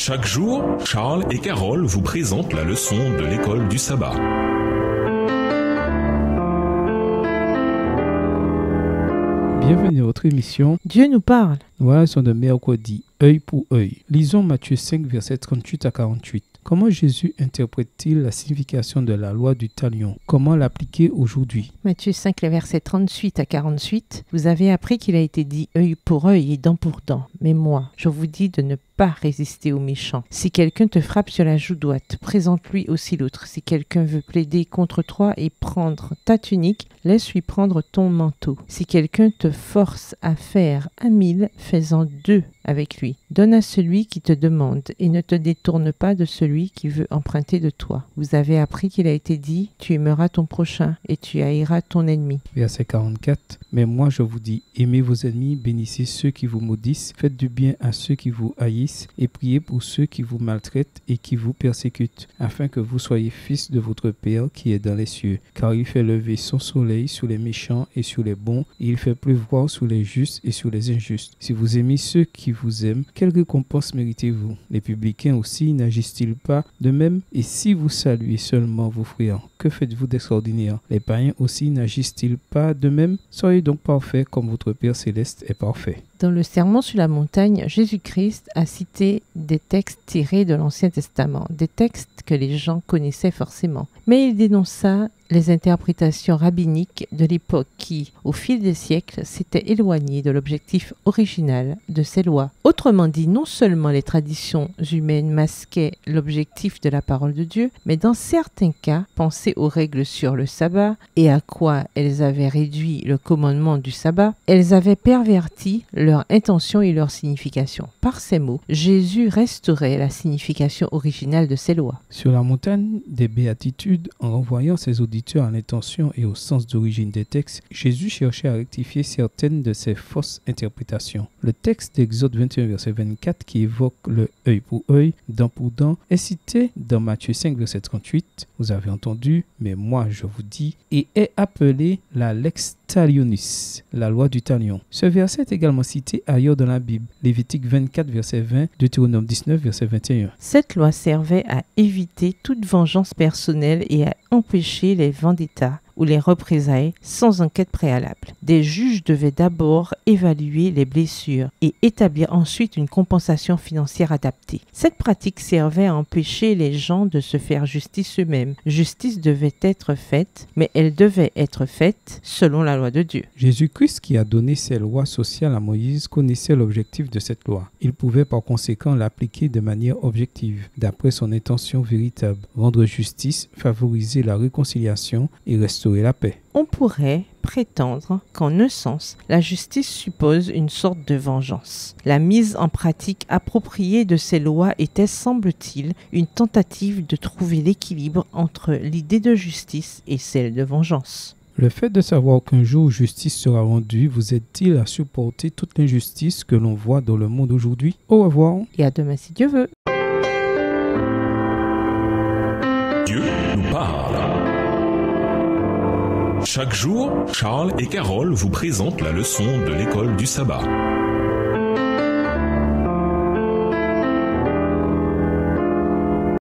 Chaque jour, Charles et Carole vous présentent la leçon de l'école du sabbat. Bienvenue à votre émission Dieu nous parle. Voilà, son de mercredi, œil pour œil. Lisons Matthieu 5, versets 38 à 48. Comment Jésus interprète-t-il la signification de la loi du talion? Comment l'appliquer aujourd'hui? Matthieu 5, les versets 38 à 48. Vous avez appris qu'il a été dit œil pour œil et dent pour dent. Mais moi, je vous dis de ne pas résister aux méchants. Si quelqu'un te frappe sur la joue droite, présente-lui aussi l'autre. Si quelqu'un veut plaider contre toi et prendre ta tunique, laisse-lui prendre ton manteau. Si quelqu'un te force à faire 1000, fais-en 2 avec lui. Donne à celui qui te demande et ne te détourne pas de celui qui veut emprunter de toi. Vous avez appris qu'il a été dit, tu aimeras ton prochain et tu haïras ton ennemi. Verset 44. Mais moi je vous dis, aimez vos ennemis, bénissez ceux qui vous maudissent, faites du bien à ceux qui vous haïssent et priez pour ceux qui vous maltraitent et qui vous persécutent, afin que vous soyez fils de votre Père qui est dans les cieux. Car il fait lever son soleil sur les méchants et sur les bons, et il fait pleuvoir sur les justes et sur les injustes. Si vous aimez ceux qui vous aiment, quelle récompense méritez-vous? Les publicains aussi n'agissent-ils pas de même? Et si vous saluez seulement vos frères, que faites-vous d'extraordinaire? Les païens aussi n'agissent-ils pas de même? Soyez donc parfaits comme votre Père céleste est parfait. Dans le Sermon sur la montagne, Jésus-Christ a cité des textes tirés de l'Ancien Testament, des textes que les gens connaissaient forcément. Mais il dénonça les interprétations rabbiniques de l'époque qui, au fil des siècles, s'étaient éloignées de l'objectif original de ces lois. Autrement dit, non seulement les traditions humaines masquaient l'objectif de la parole de Dieu, mais dans certains cas, pensaient aux règles sur le sabbat et à quoi elles avaient réduit le commandement du sabbat, elles avaient perverti leur intention et leur signification. Par ces mots, Jésus restaurait la signification originale de ces lois. Sur la montagne des béatitudes, en renvoyant ses auditeurs à l'intention et au sens d'origine des textes, Jésus cherchait à rectifier certaines de ses fausses interprétations. Le texte d'Exode 21, verset 24, qui évoque le œil pour œil, dent pour dent, est cité dans Matthieu 5, verset 38. Vous avez entendu, mais moi je vous dis, et est appelé la lex talionis, la loi du talion. Ce verset est également cité ailleurs dans la Bible, Lévitique 24, verset 20, Deutéronome 19, verset 21. Cette loi servait à éviter toute vengeance personnelle et à empêcher les vendettas ou les représailles sans enquête préalable. Des juges devaient d'abord évaluer les blessures et établir ensuite une compensation financière adaptée. Cette pratique servait à empêcher les gens de se faire justice eux-mêmes. Justice devait être faite, mais elle devait être faite selon la loi de Dieu. Jésus-Christ, qui a donné ses lois sociales à Moïse, connaissait l'objectif de cette loi. Il pouvait par conséquent l'appliquer de manière objective, d'après son intention véritable, rendre justice, favoriser la réconciliation et restaurer la paix. On pourrait prétendre qu'en un sens, la justice suppose une sorte de vengeance. La mise en pratique appropriée de ces lois était, semble-t-il, une tentative de trouver l'équilibre entre l'idée de justice et celle de vengeance. Le fait de savoir qu'un jour justice sera rendue vous aide-t-il à supporter toute l'injustice que l'on voit dans le monde aujourd'hui? Au revoir. Et à demain si Dieu veut. Dieu nous parle. Chaque jour, Charles et Carole vous présentent la leçon de l'école du sabbat.